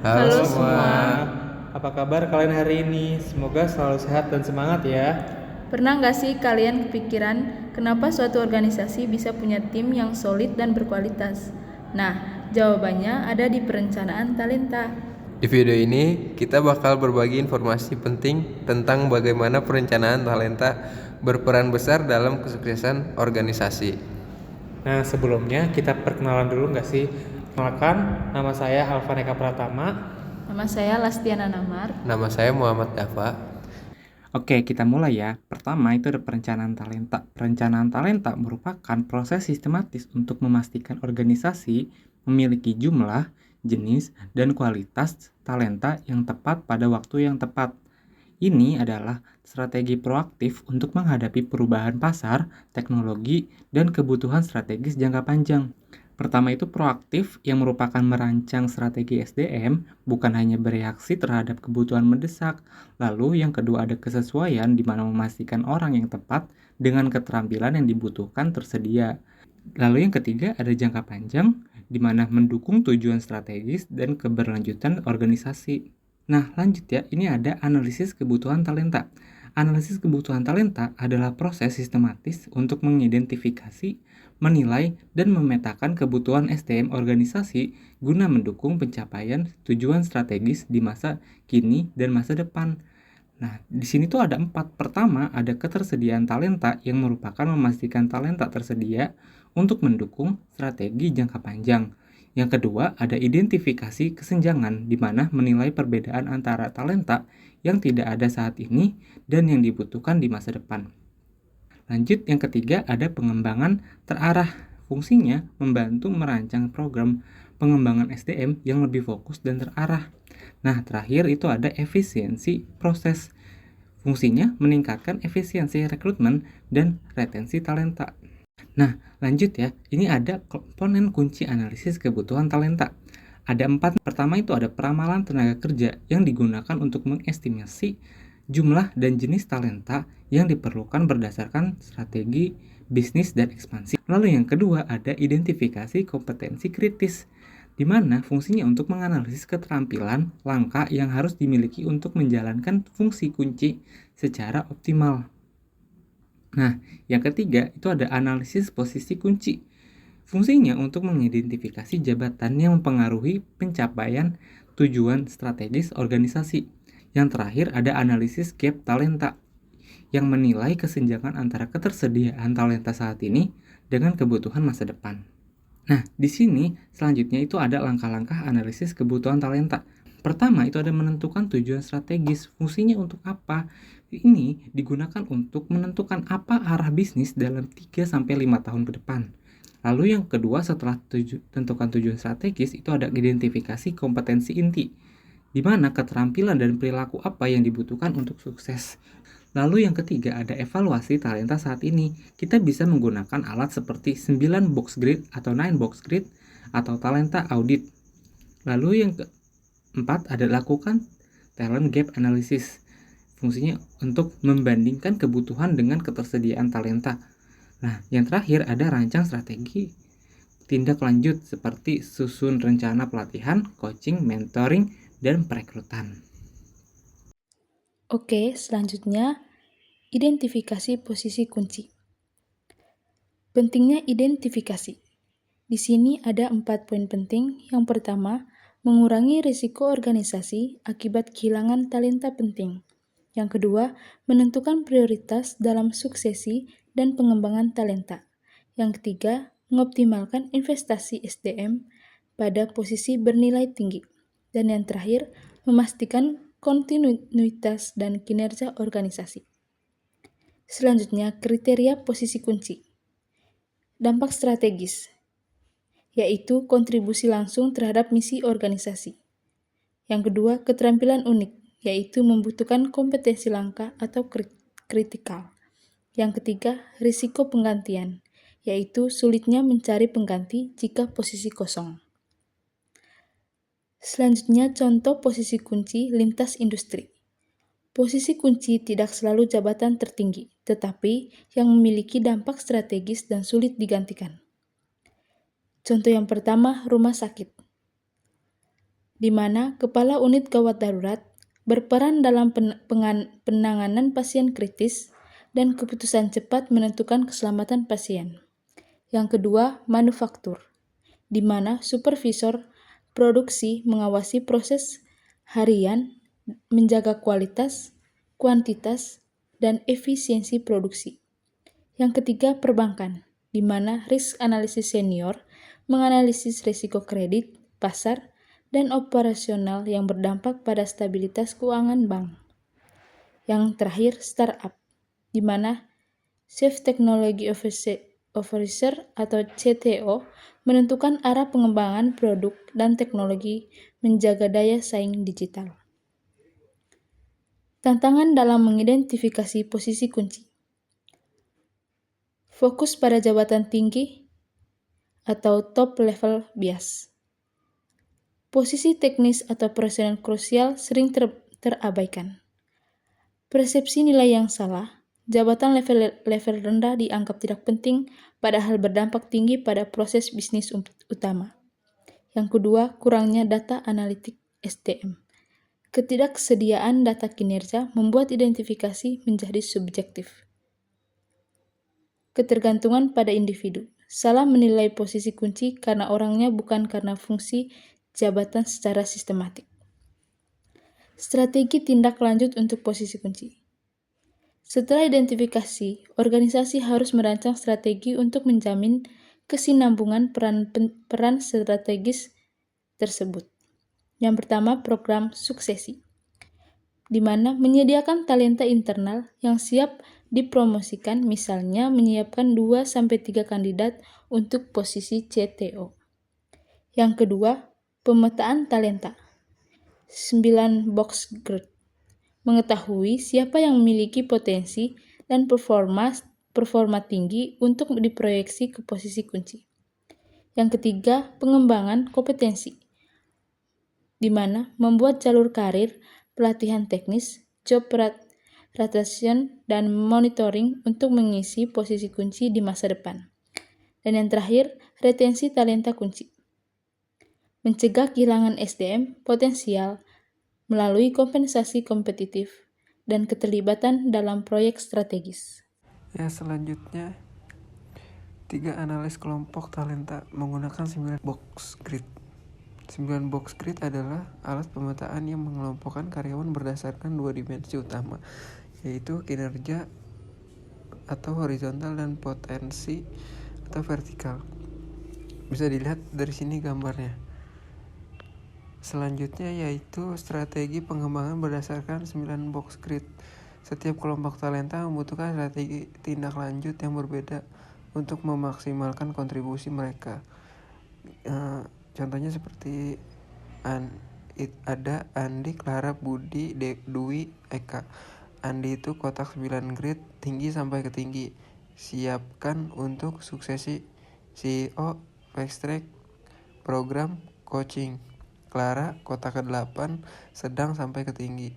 Halo Halo semua, semua, apa kabar kalian hari ini? Semoga selalu sehat dan semangat ya. pernah nggak sih kalian kepikiran kenapa suatu organisasi bisa punya tim yang solid dan berkualitas? Nah, jawabannya ada di perencanaan talenta. Di video ini, kita bakal berbagi informasi penting tentang bagaimana perencanaan talenta berperan besar dalam kesuksesan organisasi. Nah, sebelumnya kita perkenalan dulu nggak sih? Perkenalkan, nama saya Alvaneka Pratama. Nama saya Lastiana Namar. Nama saya Muhammad Dava. Oke, kita mulai ya. Pertama itu ada perencanaan talenta. Perencanaan talenta merupakan proses sistematis untuk memastikan organisasi memiliki jumlah, jenis, dan kualitas talenta yang tepat pada waktu yang tepat. Ini adalah strategi proaktif untuk menghadapi perubahan pasar, teknologi, dan kebutuhan strategis jangka panjang. Pertama itu proaktif yang merupakan merancang strategi SDM, bukan hanya bereaksi terhadap kebutuhan mendesak. Lalu yang kedua ada kesesuaian di mana memastikan orang yang tepat dengan keterampilan yang dibutuhkan tersedia. Lalu yang ketiga ada jangka panjang di mana mendukung tujuan strategis dan keberlanjutan organisasi. Nah, lanjut ya. Ini ada analisis kebutuhan talenta. Analisis kebutuhan talenta adalah proses sistematis untuk mengidentifikasi, menilai, dan memetakan kebutuhan SDM organisasi guna mendukung pencapaian tujuan strategis di masa kini dan masa depan. Nah, di sini tuh ada 4. Pertama, ada ketersediaan talenta yang merupakan memastikan talenta tersedia untuk mendukung strategi jangka panjang. Yang kedua, ada identifikasi kesenjangan di mana menilai perbedaan antara talenta yang tidak ada saat ini dan yang dibutuhkan di masa depan. Lanjut, yang ketiga ada pengembangan terarah. Fungsinya membantu merancang program pengembangan SDM yang lebih fokus dan terarah. Nah, terakhir itu ada efisiensi proses. Fungsinya meningkatkan efisiensi rekrutmen dan retensi talenta. Nah, lanjut ya. Ini ada komponen kunci analisis kebutuhan talenta. Ada 4. Pertama itu ada peramalan tenaga kerja yang digunakan untuk mengestimasi jumlah dan jenis talenta yang diperlukan berdasarkan strategi bisnis dan ekspansi. Lalu yang kedua ada identifikasi kompetensi kritis, di mana fungsinya untuk menganalisis keterampilan langka yang harus dimiliki untuk menjalankan fungsi kunci secara optimal. Nah, yang ketiga itu ada analisis posisi kunci. Fungsinya untuk mengidentifikasi jabatan yang mempengaruhi pencapaian tujuan strategis organisasi. Yang terakhir ada analisis gap talenta yang menilai kesenjangan antara ketersediaan talenta saat ini dengan kebutuhan masa depan. Nah, di sini selanjutnya itu ada langkah-langkah analisis kebutuhan talenta. Pertama, itu ada menentukan tujuan strategis. Fungsinya untuk apa? Ini digunakan untuk menentukan apa arah bisnis dalam 3-5 tahun ke depan. Lalu yang kedua, setelah tentukan tujuan strategis, itu ada identifikasi kompetensi inti, di mana keterampilan dan perilaku apa yang dibutuhkan untuk sukses. Lalu yang ketiga ada evaluasi talenta saat ini. Kita bisa menggunakan alat seperti 9 box grid atau 9 box grid atau talenta audit. Lalu yang keempat ada lakukan talent gap analysis. Fungsinya untuk membandingkan kebutuhan dengan ketersediaan talenta. Nah, yang terakhir ada rancang strategi tindak lanjut seperti susun rencana pelatihan, coaching, mentoring, dan perekrutan. Oke, selanjutnya identifikasi posisi kunci. Pentingnya identifikasi. Di sini ada 4 poin penting. Yang pertama, mengurangi risiko organisasi akibat kehilangan talenta penting. Yang kedua, menentukan prioritas dalam suksesi dan pengembangan talenta. Yang ketiga, mengoptimalkan investasi SDM pada posisi bernilai tinggi. Dan yang terakhir, memastikan kontinuitas dan kinerja organisasi. Selanjutnya, kriteria posisi kunci. Dampak strategis, yaitu kontribusi langsung terhadap misi organisasi. Yang kedua, keterampilan unik, yaitu membutuhkan kompetensi langka atau kritikal. Yang ketiga, risiko penggantian, yaitu sulitnya mencari pengganti jika posisi kosong. Selanjutnya, contoh posisi kunci lintas industri. Posisi kunci tidak selalu jabatan tertinggi, tetapi yang memiliki dampak strategis dan sulit digantikan. Contoh yang pertama, rumah sakit. di mana kepala unit gawat darurat berperan dalam penanganan pasien kritis dan keputusan cepat menentukan keselamatan pasien. Yang kedua, manufaktur, di mana supervisor produksi mengawasi proses harian, menjaga kualitas, kuantitas, dan efisiensi produksi. Yang ketiga, perbankan, di mana risk analysis senior menganalisis risiko kredit, pasar, dan operasional yang berdampak pada stabilitas keuangan bank. Yang terakhir, startup, di mana Chief Technology Officer atau CTO menentukan arah pengembangan produk dan teknologi, menjaga daya saing digital. Tantangan dalam mengidentifikasi posisi kunci. Fokus pada jabatan tinggi atau top level bias. Posisi teknis atau operasional krusial sering terabaikan. Persepsi nilai yang salah, jabatan level rendah dianggap tidak penting padahal berdampak tinggi pada proses bisnis utama. Yang kedua, kurangnya data analitik SDM. Ketidaksediaan data kinerja membuat identifikasi menjadi subjektif. Ketergantungan pada individu. Salah menilai posisi kunci karena orangnya bukan karena fungsi jabatan secara sistematik. Strategi tindak lanjut untuk posisi kunci. Setelah identifikasi, organisasi harus merancang strategi untuk menjamin kesinambungan peran strategis tersebut. Yang pertama, program suksesi, di mana menyediakan talenta internal yang siap dipromosikan, misalnya menyiapkan 2-3 kandidat untuk posisi CTO. Yang kedua, pemetaan talenta. 9 box grade. Mengetahui siapa yang memiliki potensi dan performa tinggi untuk diproyeksi ke posisi kunci. Yang ketiga, pengembangan kompetensi, di mana membuat jalur karir, pelatihan teknis, job rotation, dan monitoring untuk mengisi posisi kunci di masa depan. Dan yang terakhir, retensi talenta kunci. Mencegah kehilangan SDM potensial melalui kompensasi kompetitif dan keterlibatan dalam proyek strategis. Ya, selanjutnya 3 analis kelompok talenta menggunakan 9 box grid. 9 box grid adalah alat pemetaan yang mengelompokkan karyawan berdasarkan 2 dimensi utama, yaitu kinerja atau horizontal dan potensi atau vertikal. Bisa dilihat dari sini gambarnya. Selanjutnya yaitu strategi pengembangan berdasarkan 9 box grid. Setiap kelompok talenta membutuhkan strategi tindak lanjut yang berbeda untuk memaksimalkan kontribusi mereka. Contohnya seperti ada Andi, Clara, Budi, Dwi, Eka. Andi itu kotak 9 grid, tinggi sampai ke tinggi. Siapkan untuk suksesi CEO, fast track, program, coaching. Clara, kotak ke-8, sedang sampai ke tinggi.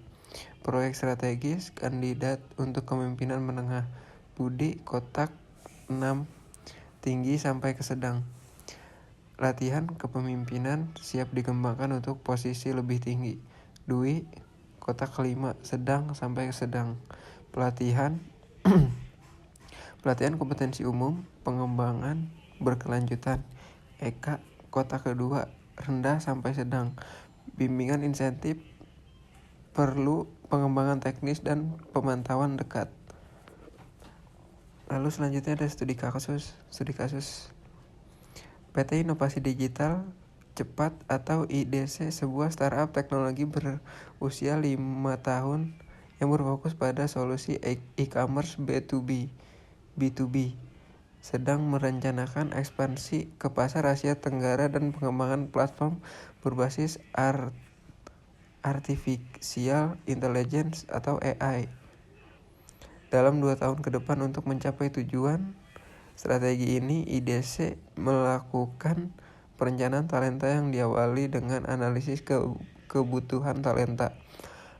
Proyek strategis, kandidat untuk kepemimpinan menengah. Budi, kotak 6, tinggi sampai ke sedang. Latihan kepemimpinan siap dikembangkan untuk posisi lebih tinggi. Dwi, kotak ke-5, sedang sampai ke sedang. Pelatihan kompetensi umum, pengembangan berkelanjutan. Eka, kotak ke-2, rendah sampai sedang. Bimbingan insentif, perlu pengembangan teknis dan pemantauan dekat. Lalu selanjutnya ada studi kasus. PT Inovasi Digital Cepat atau IDC, sebuah startup teknologi berusia 5 tahun yang berfokus pada solusi e-commerce B2B, sedang merencanakan ekspansi ke pasar Asia Tenggara dan pengembangan platform berbasis Artificial Intelligence atau AI dalam 2 tahun ke depan. Untuk mencapai tujuan strategi ini, IDC melakukan perencanaan talenta yang diawali dengan analisis kebutuhan talenta.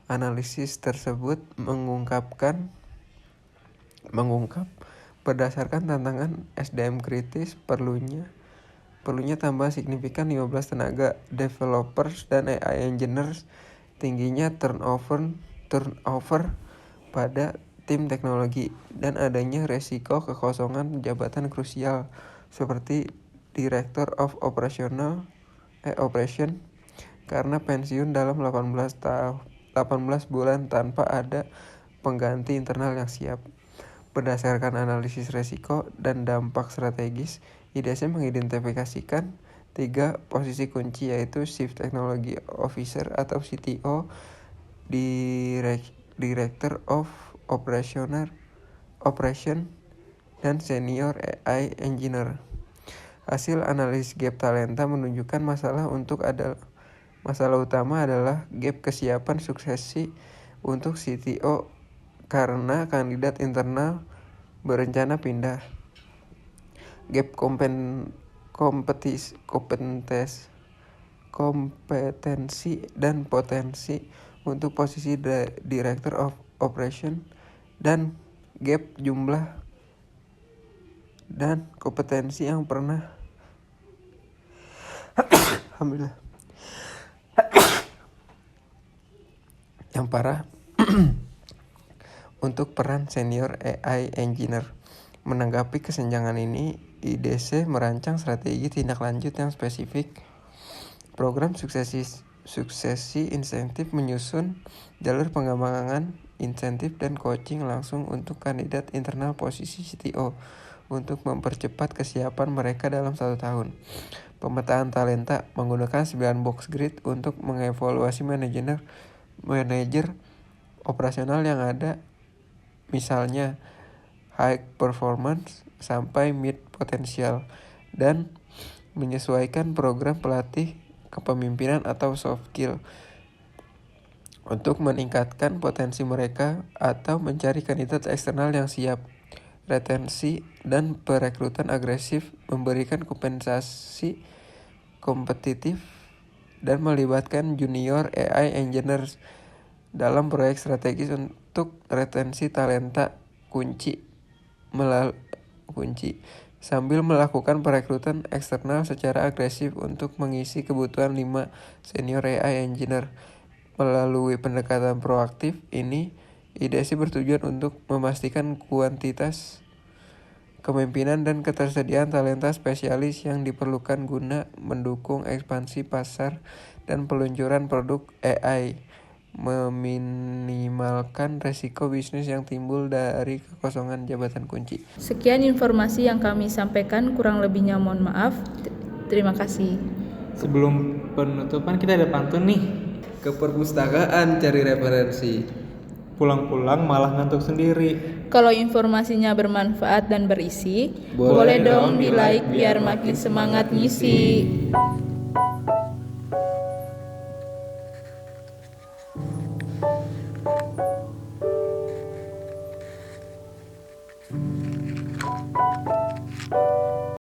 Analisis tersebut mengungkap berdasarkan tantangan SDM kritis, perlunya Perlunya tambahan signifikan 15 tenaga developers dan AI engineers, tingginya turnover pada tim teknologi, dan adanya resiko kekosongan jabatan krusial seperti Director of Operation karena pensiun dalam 18 bulan tanpa ada pengganti internal yang siap. Berdasarkan analisis resiko dan dampak strategis, IDC mengidentifikasikan 3 posisi kunci, yaitu Chief Technology Officer atau CTO, Director of Operation, dan Senior AI Engineer. Hasil analisis gap talenta menunjukkan masalah utama adalah gap kesiapan suksesi untuk CTO karena kandidat internal berencana pindah. Gap kompetensi dan potensi untuk posisi Director of Operation, dan gap jumlah dan kompetensi yang pernah yang parah untuk peran Senior AI Engineer. Menanggapi kesenjangan ini, IDC merancang strategi tindak lanjut yang spesifik. Program suksesi insentif menyusun jalur pengembangan insentif dan coaching langsung untuk kandidat internal posisi CTO untuk mempercepat kesiapan mereka dalam 1 tahun. Pemetaan talenta menggunakan 9 box grid untuk mengevaluasi manajer operasional yang ada, misalnya high performance sampai mid potensial, dan menyesuaikan program pelatih kepemimpinan atau soft skill untuk meningkatkan potensi mereka atau mencari kandidat eksternal yang siap. Retensi dan perekrutan agresif, memberikan kompensasi kompetitif, dan melibatkan junior AI engineers dalam proyek strategis untuk retensi talenta kunci sambil melakukan perekrutan eksternal secara agresif untuk mengisi kebutuhan 5 senior AI engineer. Melalui pendekatan proaktif ini, IDC bertujuan untuk memastikan kuantitas kepemimpinan dan ketersediaan talenta spesialis yang diperlukan guna mendukung ekspansi pasar dan peluncuran produk AI, meminimalkan resiko bisnis yang timbul dari kekosongan jabatan kunci. Sekian informasi yang kami sampaikan, kurang lebihnya mohon maaf. Terima kasih. Sebelum penutupan kita ada pantun nih. Ke perpustakaan cari referensi, Pulang-pulang malah ngantuk sendiri. Kalau informasinya bermanfaat dan berisi, boleh dong di-like biar makin semangat ngisi.